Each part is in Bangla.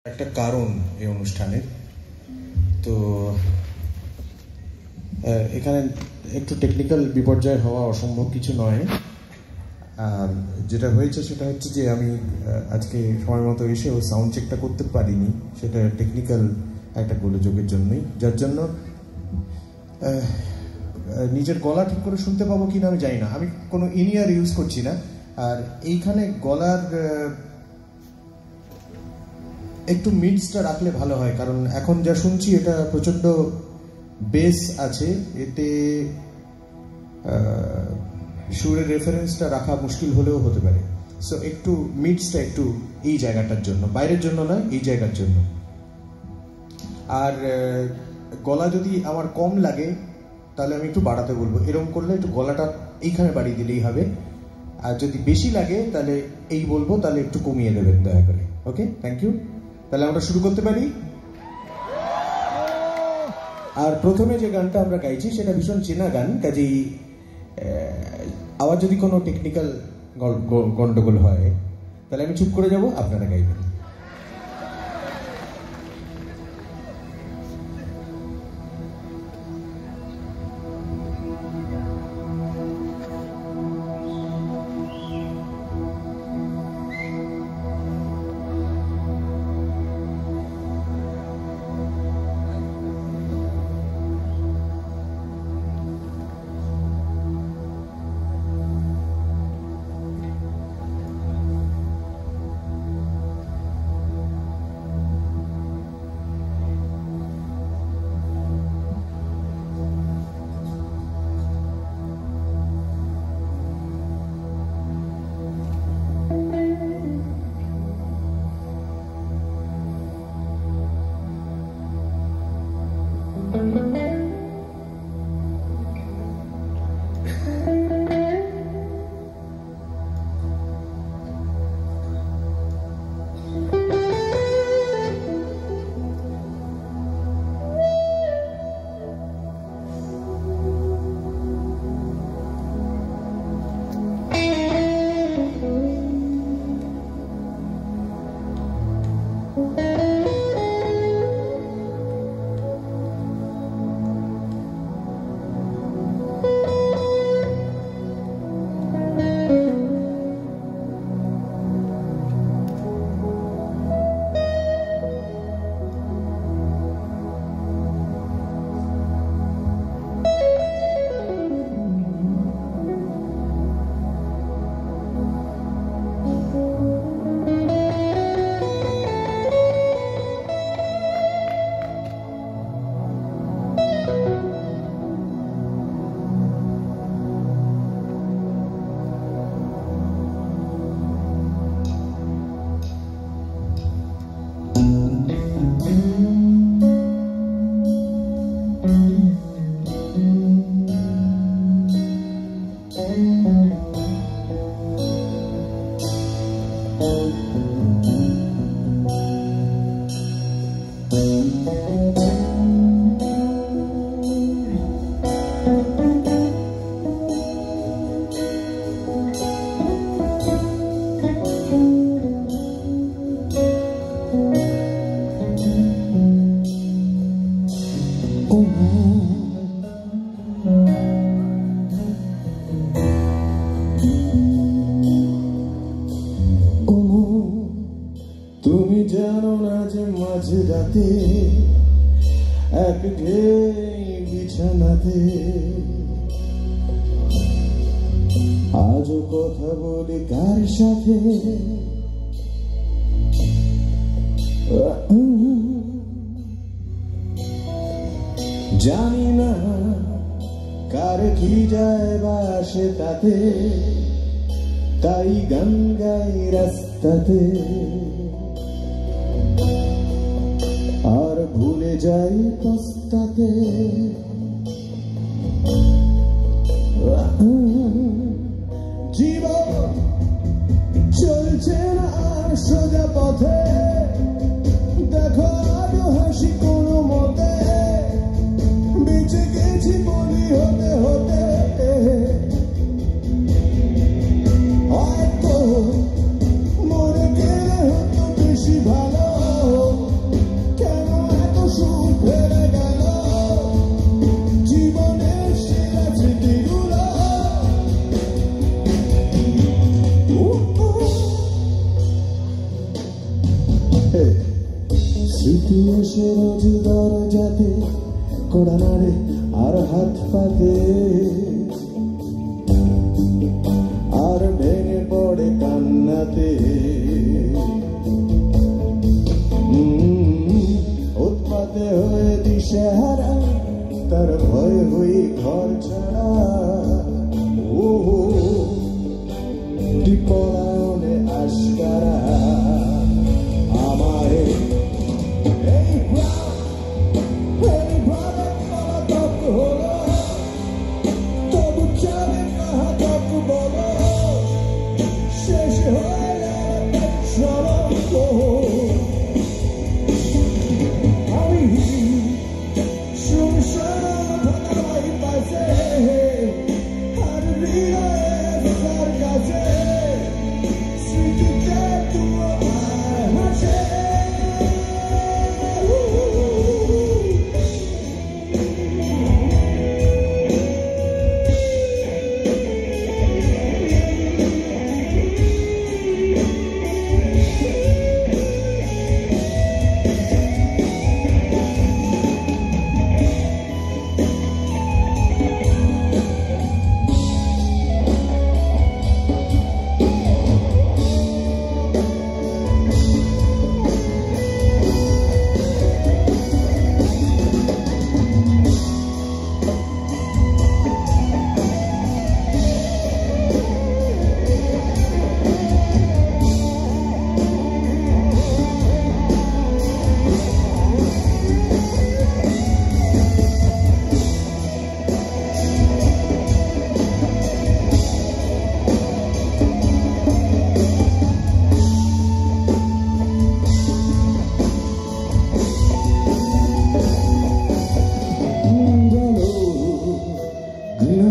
একটা কারণ এই অনুষ্ঠানের তো এখানে একটু টেকনিক্যাল বিপর্যয় হওয়া অসম্ভব কিছু নয়। আর যেটা হয়েছে সেটা হচ্ছে যে আমি আজকে সময় মতো এসেও সাউন্ড চেকটা করতে পারিনি, সেটা টেকনিক্যাল একটা গোলযোগের জন্যই, যার জন্য নিজের গলা ঠিক করে শুনতে পাবো কিনা আমি জানি না। আমি কোনো ইনিয়ার ইউজ করছি না। আর এইখানে গলার একটু মিডসটা রাখলে ভালো হয়, কারণ এখন যা শুনছি এটা প্রচণ্ড বেস আছে, এতে সুরের রেফারেন্সটা রাখা মুশকিল হলেও হতে পারে। সো একটু মিডসটা একটু এই জায়গাটার জন্য, বাইরের জন্য নয়, এই জায়গার জন্য। আর গলা যদি আমার কম লাগে তাহলে আমি একটু বাড়াতে বলবো, এরকম করলে একটু গলাটা এইখানে বাড়িয়ে দিলেই হবে। আর যদি বেশি লাগে তাহলে এই বলবো, তাহলে একটু কমিয়ে দেবেন দয়া করে। ওকে, থ্যাংক ইউ। তাহলে আমরা শুরু করতে পারি। আর প্রথমে যে গানটা আমরা গাইছি সেটা ভীষণ চেনা গান, কাজেই আবার যদি কোনো টেকনিক্যাল গন্ডগোল হয় তাহলে আমি চুপ করে যাব, আপনারা গাইবেন। তুমি জানো না যে মাঝে রাতে এক বিছানাতে আজও কথা বলি কার সাথে, জানি না কার কি যায় বা আসে তাতে, তাই গান গাই রাস্তাতে আর ভুলে যাই পস্তাতে। জীবন চলছে না আর সোজা পথে, দেখো আজও হাসি কোনো মতে, বেঁচে গেছি বলি হতে হতে, হয়তো মরে গেলে হতো বেশি ভালো। স্মৃতি এসে রোজ দরজাতে কড়া নাড়ে আর হাত পাতে, আর ভেঙে পড়ে কান্নাতে। উৎপাতে হয়ে দিশেহারা, তার ভয় হই ঘর ছাড়া। পলায়নে আশকারা আমারে এইভাবে পলাতক হলো, তবু চালে কাহাতক বলো, শেষ হয়ে গেল চলো। আমি শুনশান ভাগাই পাশে, আর হৃদয়ের তার কাছে স্মৃতিতে তুলো হাসে।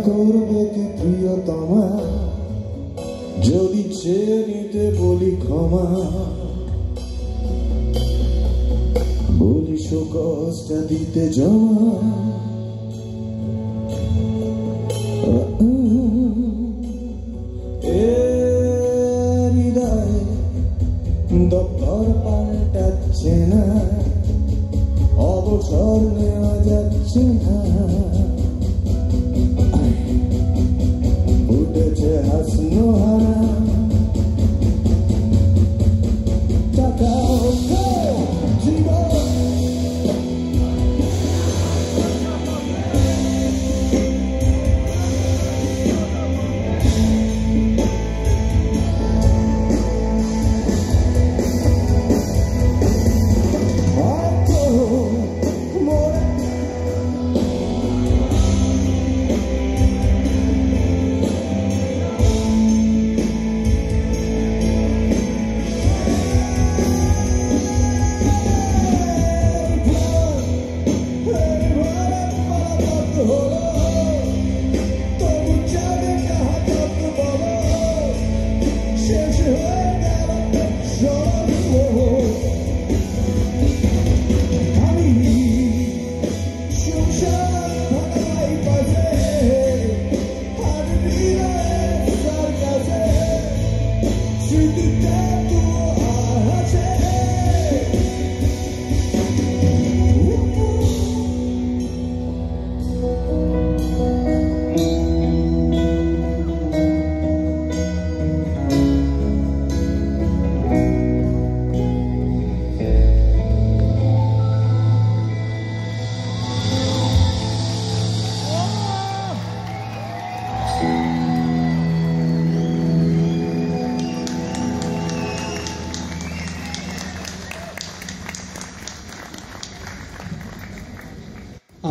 করবে কি প্রিয়তমা, যদি চেয়ে নিতে বলি ক্ষমা, বলি শোকষ্ট দিতে জমা। হৃদয় দপ্তর পাল্টাচ্ছে না, অবসর নেওয়া যাচ্ছে না। উঠেছে হাসনো হানা, টাকা জীবন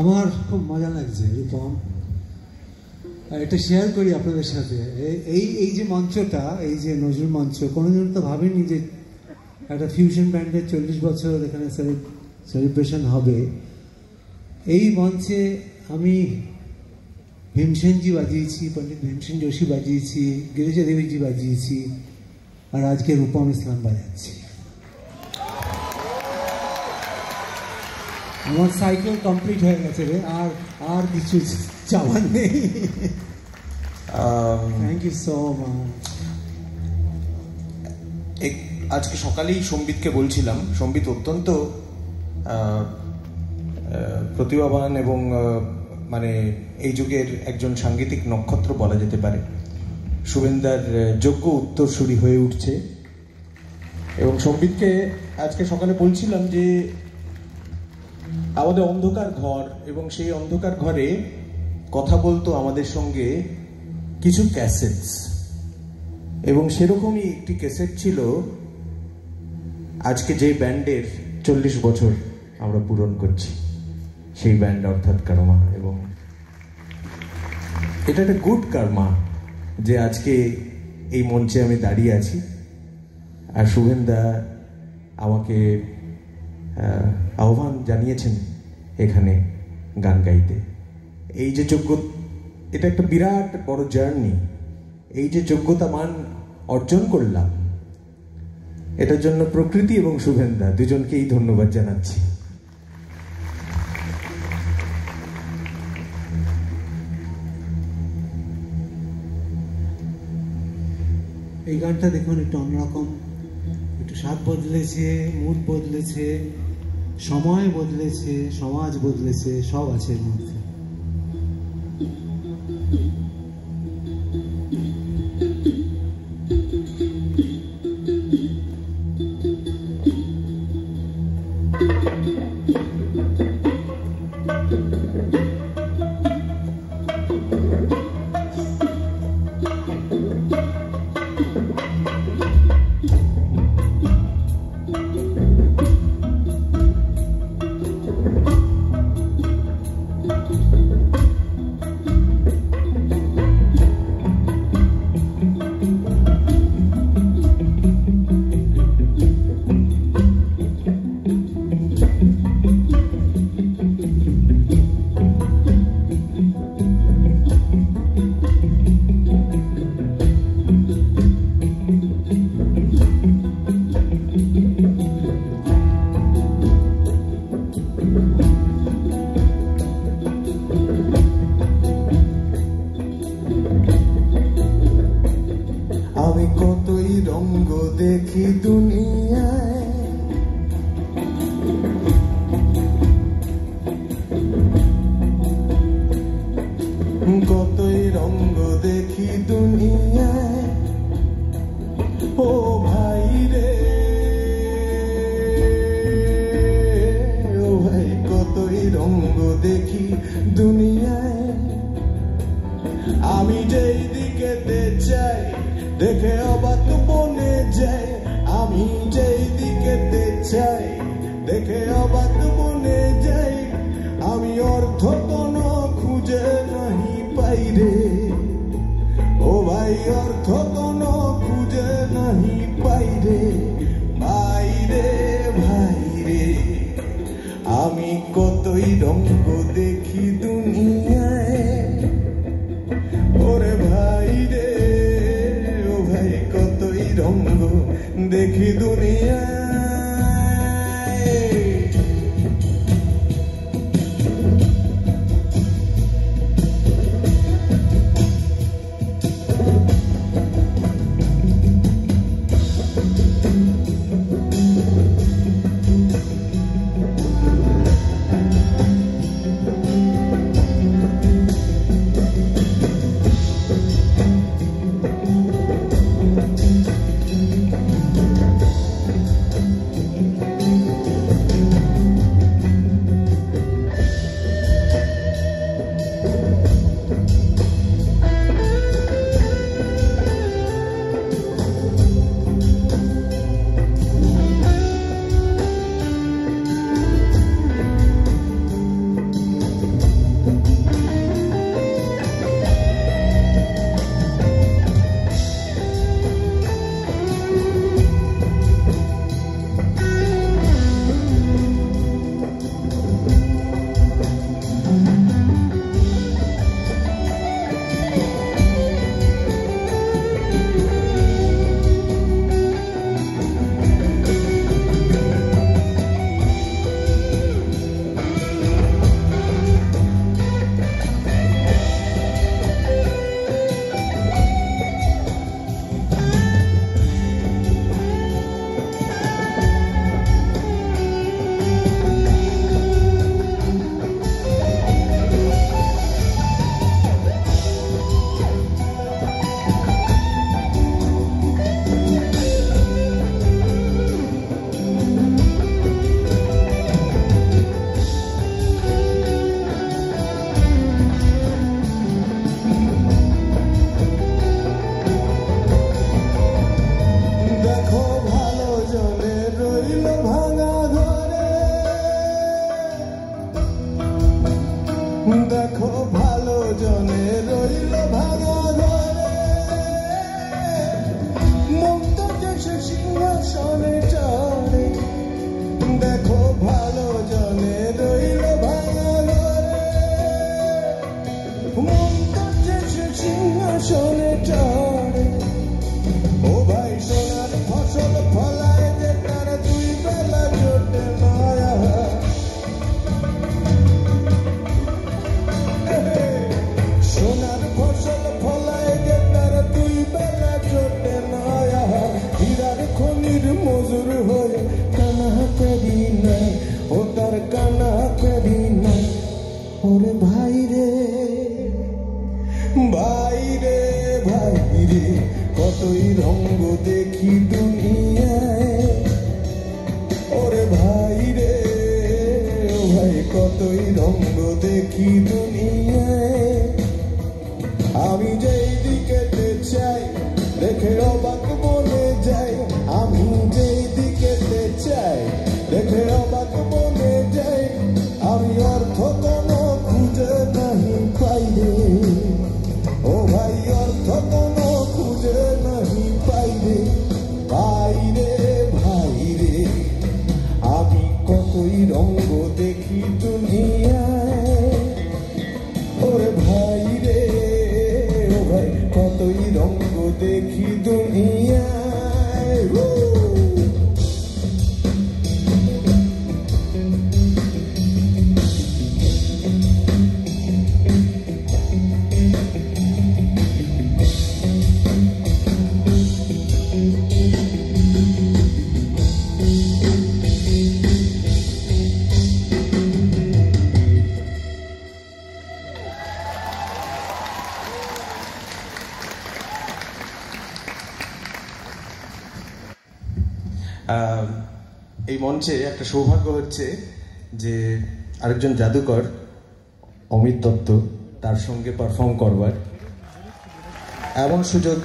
আমার খুব মজা লাগছে রূপম, এটা শেয়ার করি আপনাদের সাথে। এই যে মঞ্চটা, এই যে নজরুল মঞ্চ, কোনোদিন তো ভাবিনি যে একটা ফিউশন ব্যান্ডের 40 বছর এখানে সেলিব্রেশন হবে। এই মঞ্চে আমি ভীমসেনজি বাজিয়েছি, পণ্ডিত ভীমসেন যোশী বাজিয়েছি, গিরিজা দেবীজি বাজিয়েছি, আর আজকে রূপম ইসলাম বাজাচ্ছি। আমার সাইকেল কমপ্লিট হয়ে গেছে রে, আর কিছু চাওয়ার নেই। Thank you so much. আজকে সকালেই সম্বিতকে বলছিলাম, সম্বিত অত্যন্ত প্রতিভাবান এবং মানে এই যুগের একজন সাংগীতিক নক্ষত্র বলা যেতে পারে। শুভেন্দার যোগ্য উত্তরসূরি হয়ে উঠছে। এবং সম্বিতকে আজকে সকালে বলছিলাম যে আমাদের অন্ধকার ঘর, এবং সেই অন্ধকার ঘরে কথা বলতো আমাদের সঙ্গে কিছু ক্যাসেটস, এবং সেরকমই একটি ক্যাসেট ছিল আজকে যে ব্যান্ডের 40 বছর আমরা পূরণ করছি, সেই ব্যান্ড অর্থাৎ কারমা। এবং এটা একটা গুড কার্মা যে আজকে এই মঞ্চে আমি দাঁড়িয়ে আছি, আর শুভেন্দা আমাকে আহ্বান জানিয়েছেন এখানে গান গাইতে। এই যে এটা একটা বিরাট বড় জার্নি। এই যে যোগ্যতা মান অর্জন করলাম, এটার জন্য প্রকৃতি এবং শুভেন্দা দুজনকেই ধন্যবাদ জানাচ্ছি। এই গানটা দেখুন একটু অন্যরকম, একটু স্বাদ বদলেছে, মুড বদলেছে, সময় বদলেছে, সমাজ বদলেছে, সব আছে এর মধ্যে। আমি কতই রঙ্গ দেখি দুনিয়ায়, কতই রঙ্গ দেখি দুনিয়ায়। ও ভাই রে, ও ভাই কতই রঙ্গ দেখি দুনিয়ায়। আমি যেই দিকেতে চাই দেখে অবাক বনে যায়। আমি যেই দিকেতে চাই দেখে অবাক বনে যাই। আমি অর্থ কোনো খুঁজে নাহি পাই রে, ও ভাই অর্থ কোনো খুঁজে নাহি পাই রে। ভাই রে, ভাই রে, আমি কতই রঙ্গ দেখি দুনিয়ায়। ওরে ভাই রে, ও ভাই কতই রঙ্গ দেখি দুনিয়ায়। কতই রঙ্গ দেখি দুনিয়ায়, আমি যেই দিকেতে চাই দেখে অবাক মনে যায়, আমি যেই দিকেতে চাই দেখে অবাক মনে যায়, আমি অর্থ কোনো খুঁজে নাহি পাই রে, ও ভাই অর্থ কোনো খুঁজে নাহি পাই রে, ভাই রে ভাই রে, আমি কতই রঙ্গ দেখি দুনিয়ায়, ওরে ভাই রে ও ভাই কতই রঙ্গ দেখি দুনিয়ায়। এই মঞ্চে একটা সৌভাগ্য হচ্ছে যে আরেকজন জাদুকর অমিত দত্ত, তার সঙ্গে পারফর্ম করবার এমন সুযোগ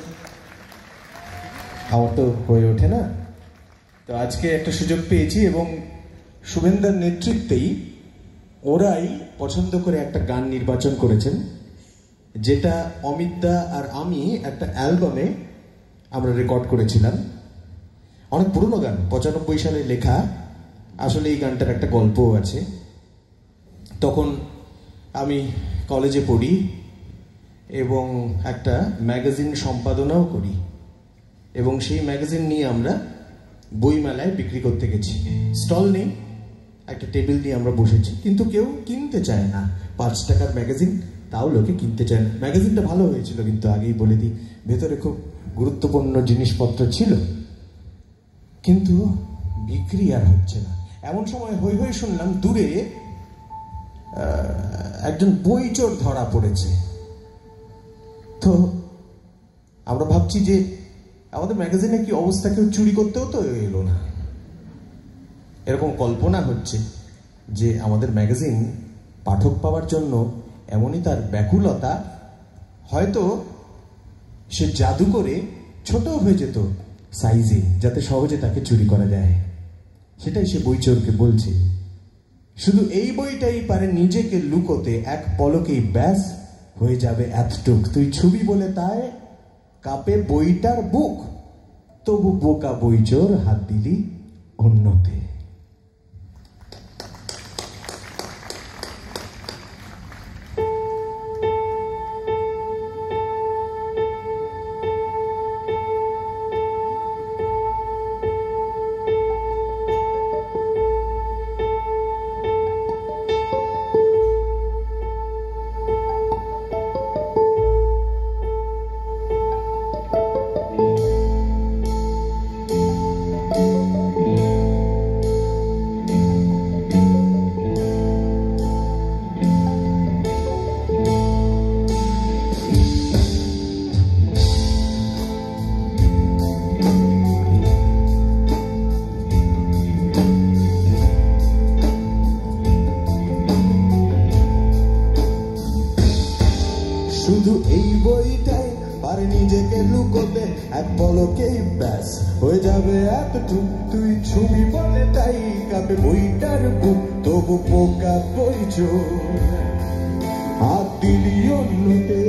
আমার তো হয়ে ওঠে না। তো আজকে একটা সুযোগ পেয়েছি এবং শুভেন্দার নেতৃত্বেই ওরাই পছন্দ করে একটা গান নির্বাচন করেছেন, যেটা অমিতদা আর আমি একটা অ্যালবামে আমরা রেকর্ড করেছিলাম। অনেক পুরনো গান, 95 সালে লেখা। আসলে এই গানটার একটা গল্পও আছে। তখন আমি কলেজে পড়ি এবং একটা ম্যাগাজিন সম্পাদনাও করি, এবং সেই ম্যাগাজিন নিয়ে আমরা বইমেলায় বিক্রি করতে গেছি। স্টল নেই, একটা টেবিল নিয়ে আমরা বসেছি, কিন্তু কেউ কিনতে চায় না। 5 টাকার ম্যাগাজিন, তাও লোকে কিনতে চায় না। ম্যাগাজিনটা ভালো হয়েছিল, কিন্তু আগেই বলে দিই, ভেতরে খুব গুরুত্বপূর্ণ জিনিসপত্র ছিল, কিন্তু বিক্রি আর হচ্ছে না। এমন সময় হই হই শুনলাম দূরে একজন বই চোর ধরা পড়েছে। তো আমরা ভাবছি যে আমাদের ম্যাগাজিনে কি অবস্থা, কেউ চুরি করতেও তো এলো না। এরকম কল্পনা হচ্ছে যে আমাদের ম্যাগাজিন পাঠক পাওয়ার জন্য এমনই তার ব্যাকুলতা, হয়তো সে জাদু করে ছোট হয়ে যেত সাইজে, যাতে সহজে তাকে চুরি করা যায়। সেটাই সে বই চোরকে বলছে। শুধু এই বইটাই পারে নিজেকে লুকোতে, এক পলকেই ব্যাস হয়ে যাবে এতটুক। তুই ছবি বলে তাই কাপে বইটার বুক, তবু বোকা বই চোর হাত দিলি অন্যতে। শুধু এই বইটাই পারে নিজেকে লুকোতে, এক পলকেই ব্যাস হয়ে যাবে এতটুক। তুই ছবি বলে তাই কাপে বইটার বুক, তবু পোকা বই চোর হাত দিলি অন্যতে।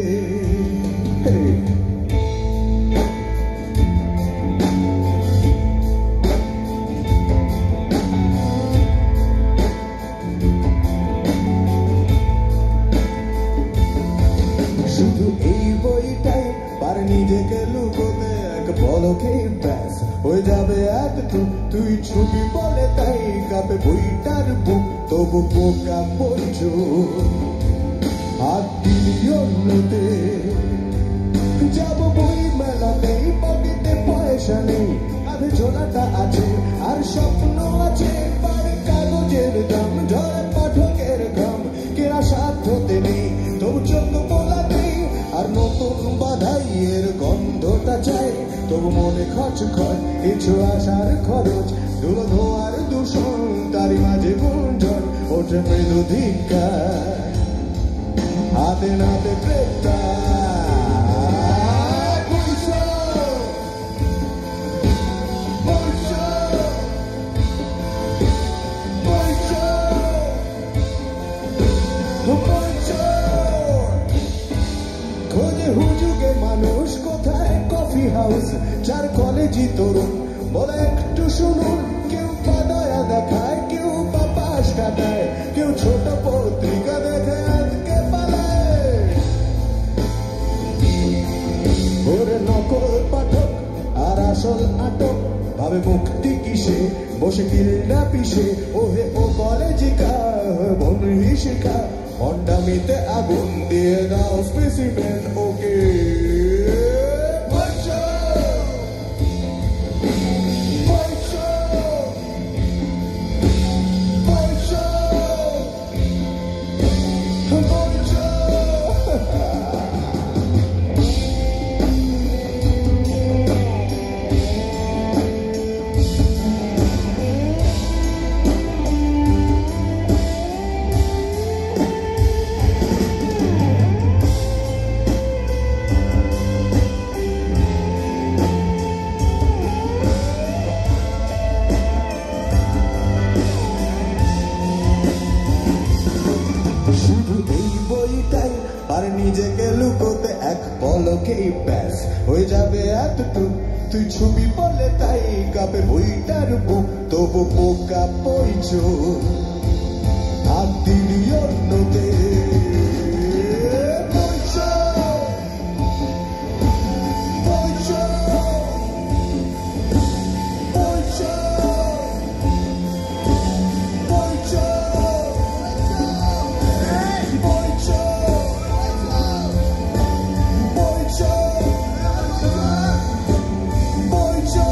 শুধু এই বইটাই পারে নিজেকে লুকোতে, এক পলকেই ব্যাস হয়ে যাবে এতটুক। তুই ছবি বলে তাই কাপে বইটার বুক, তবু পোকা বই চোর হাত দিলি অন্যতে। যাব বই মেলাতে, পকেটে পয়সা নেই, কাঁধে ঝোলাটা আছে আর স্বপ্ন আছে। পারে কাগজের দাম, ঝরে পাঠকের ঘাম, কেনা সাধ্যতে নেই, তবু চোখ বোলাতে আর নতুন বাধাইয়ের গন্ধটা চাই। তবু মনে খচ খচ কিছু আসার খরচ, ধুলো ধোয়ার দূষণ, তারই মাঝে গুঞ্জন ওঠে ওঠে মৃদু ধিক্কার, হাতে নাতে গ্রেপ্তার। বইছো, বইছো, বইছো, বইছো। খোঁজে হুজুগে মানুষ কোথায় কফি হাউস, যার কলেজি তরুণ বলে একটু শুনুন। কেউ বা দয়া দেখায়, কেউ বা পাশ কাটায়, কেউ ছোট পত্রিকা দেখে আজকে পালায়। ওরে নকল পাঠক আর আসল আটক, ভাবে মুক্তি কিসে বসে কিলটা পিসে। ওহে ও কলেজিকা বন্ধু শিখা, হন্ডামিতে আগুন দিয়ে দাও স্পেসিমেন ওকে। শুধু এই বইটাই আর নিজেকে লুকোতে এক পলকেই ব্যাস হয়ে যাবে এতটুক। তুই ছবি বলে তাই কাঁপে বইটার বুক, তবু পোকা বইছো হাত দিলি অন্যতে। বইছো, বইছো, বইছো, বইছো, বইছো, বইছো, বইছো,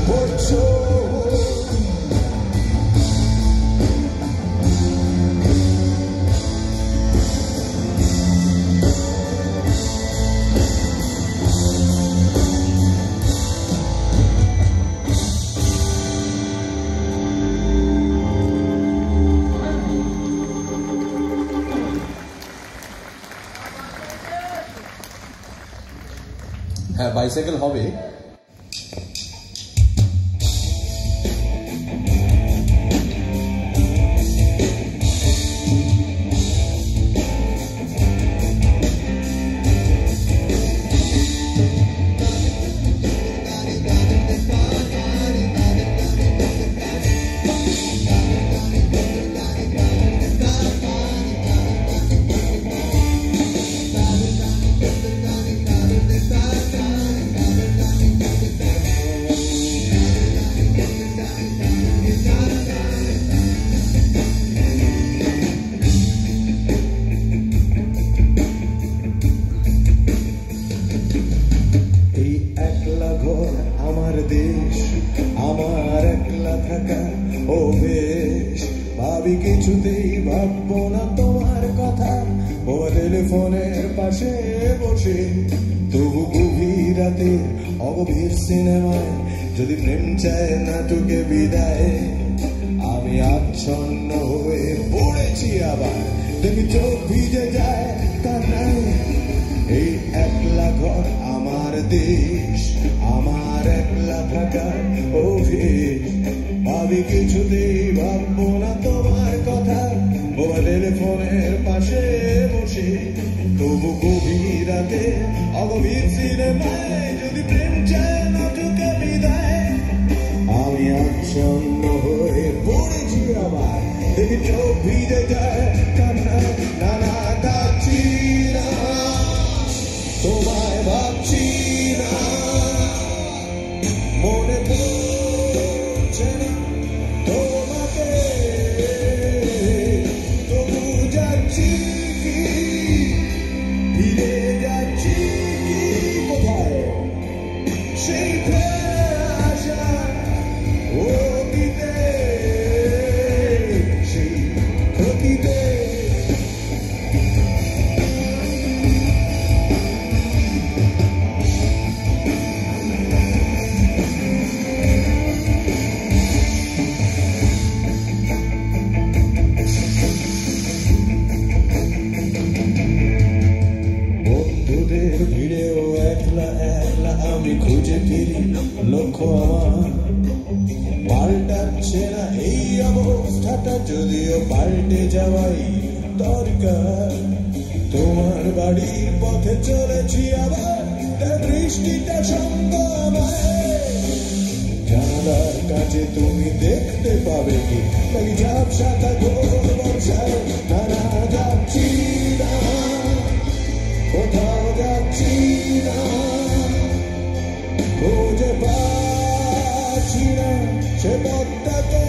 বইছো। হ্যাঁ, বাইসাইকেল হবে। আমার দেশ, আমার একলা থাকা অভ্যেস। ভাবি কিছুতেই ভাববো না তোমার কথা, ও টেলিফোনের পাশে বসে। তবু গভীর রাতে অগভীর সিনেমায় যদি প্রেম চায় নাটকে বিদায়, আমি আচ্ছন্ন হয়ে পড়েছি আবার। দেখি চোখ ভিজে যায় কান্নায়। এই একলা ঘর আমার দেশ, আমার একলা থাকার অভ্যেস। ভাবি কিছুতেই ভাববো না তোমার কথা, ও টেলিফোনের পাশে বসে। তবু গভীর রাতে অগভীর সিনেমায় যদি প্রেম চায় না ঢুকে বিদায় আমি আচ্ছন্ন হয়ে পড়েছি আবার দেখি চোখ ভিজে যায় কান্না নানা কাচ্ছি না তোমায় ভাবছি না মনে পড়ছে না তোমাকে তবু যাচ্ছি কি ফিরে যাচ্ছি কি কোথায় সেই ফেরে আসা অতীতে সেই অতীতে বন্ধুদের ভিড়েও একলা একলা আমি খুঁজে ফিরি লক্ষ্য আমার পাল্টাচ্ছে না এই অবস্থাটা যদিও পাল্টে যাওয়াই দরকার তোমার বাড়ির পথে চলেছি আবার বৃষ্টিটা সঙ্গ আমায় জানালার কাছে তুমি দেখতে পাবে কি তাই ঝাপসাটা ঘোর বর্ষায় নানা যাচ্ছি না কোথাও যাচ্ছি না খুঁজে পাচ্ছি না সে পথটাকে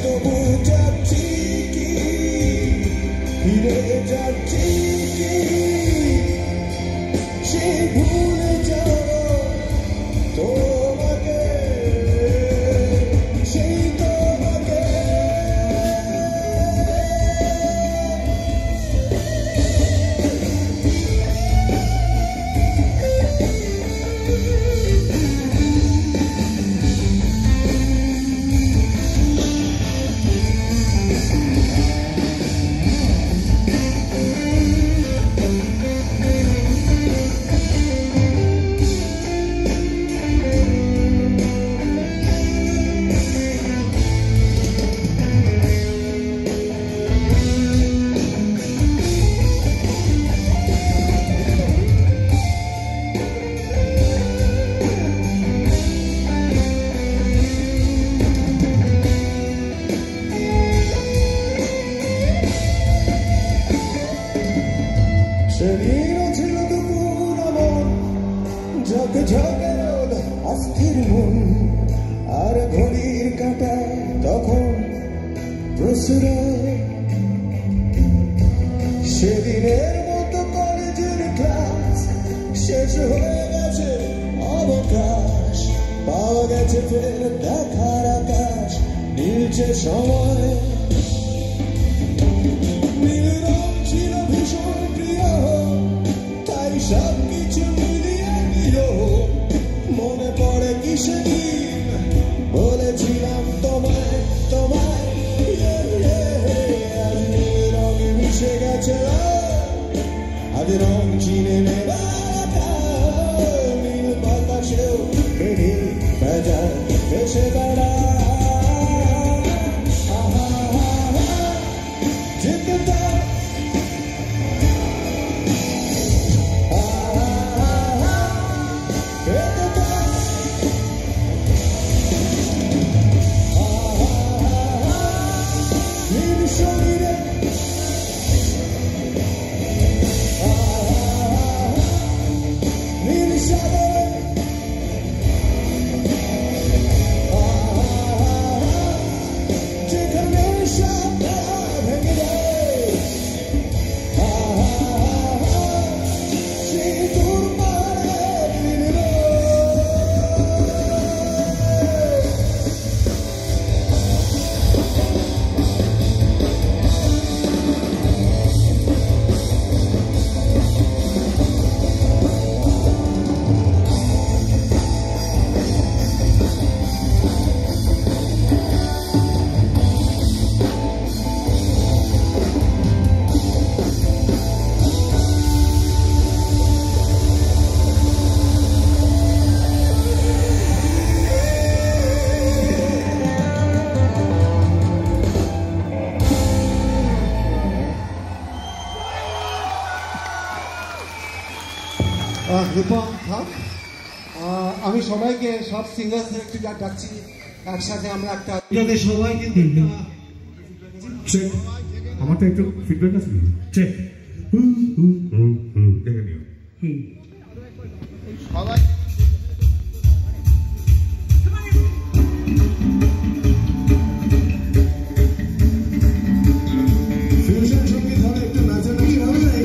তবু যাচ্ছি কি ফিরে যাচ্ছি কি সে ভুলে যাও তোমাকে সেই তোমাকে সেদিনও ছিল দুপুর মন ঝকে ঝকে রোদ অস্থির মন আর ঘড়ির কাঁটায় তখন প্রশ্রয় সেদিনের মতো কলেজের ক্লাস শেষ হয়ে গেছে অবকাশ পাওয়া গেছে ফের দেখার আকাশ নীলছে সময় নীল রং ছিল ভীষণ প্রিয় তাই সব কিছু মিলিয়ে দিল মনে পড়ে কি সেদিন বলেছিলাম তোমায় তোমায় আর নীল রঙে মিশে গেছে আজ রং চিনে নেবা নীল বাতাসেও বেরিয়ে বেজায় এসে বেড়া রূপম থাক। আমি সবাইকে সব সিঙ্গারদের একটু ডাকছি একসাথে আমরা একটা আপনাদের সবাই কিন্তু আমার তো একটু ফিডব্যাক আছে চেক দেখে নিও সবাই ফিউশন সঙ্গীত হবে একটু নাচানাচি হবে নাকি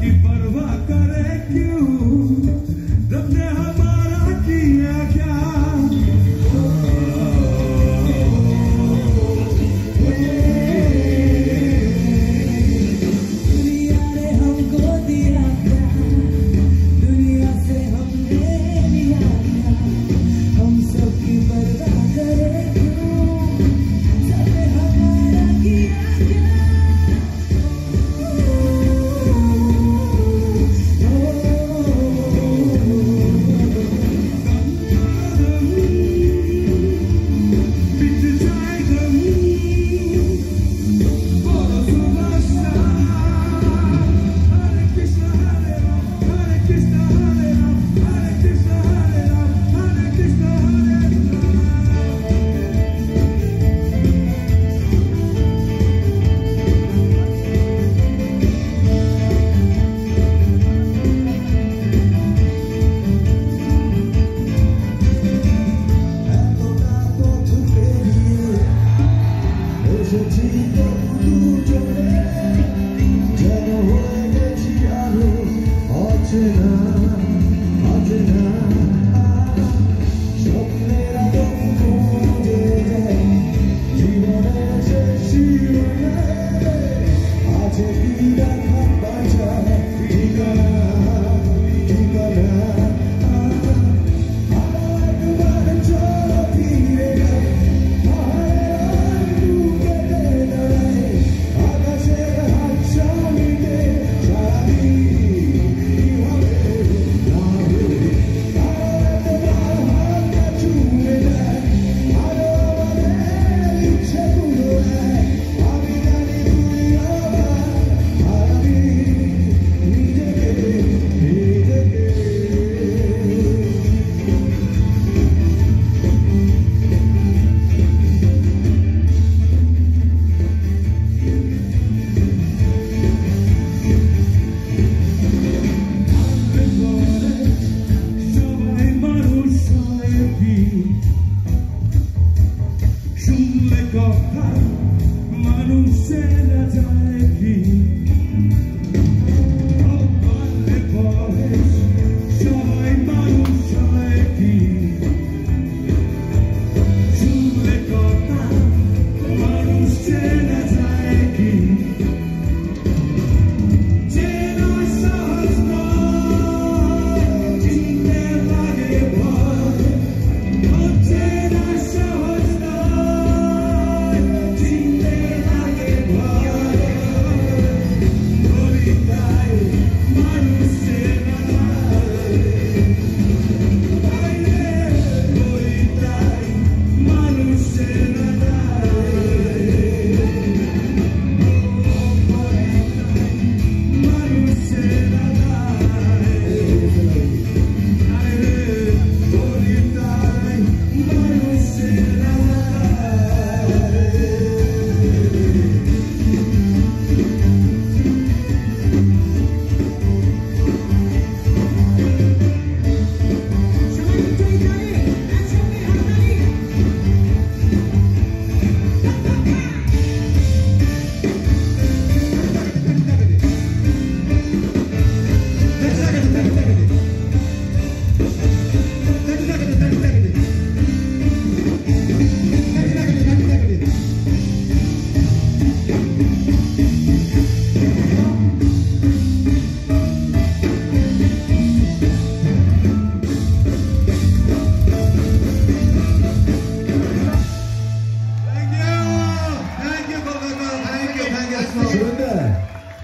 सबकी परवाह करे क्यों, रब ने हमारा किया क्या। दुनिया ने हमको दिया क्या, दुनिया से हमने लिया क्या, हम सबकी परवाह करे क्यों, सबने हमारा किया क्या।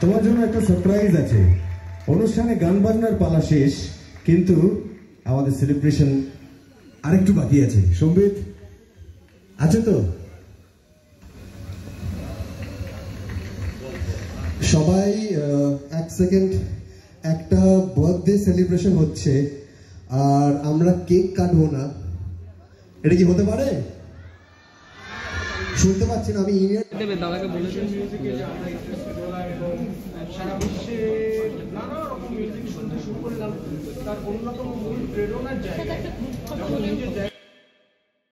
তোমার জন্য একটা সারপ্রাইজ আছে। অনুষ্ঠানে গান বাজনার পালা শেষ, কিন্তু আমাদের সেলিব্রেশন আরেকটু বাকি আছে। সম্বিত আছে তো? সবাই এক সেকেন্ড, একটা বার্থডে সেলিব্রেশন হচ্ছে আর আমরা কেক কাটবো না, এটা কি হতে পারে? শুনতে পাচ্ছি না আমি। দাদাকে বলেছেন সারা বিশ্বে নানা রকম মিউজিক শুনতে শুরু করলাম, তার অন্যতম মূল প্রেরণার জায়গায় যখন নিজের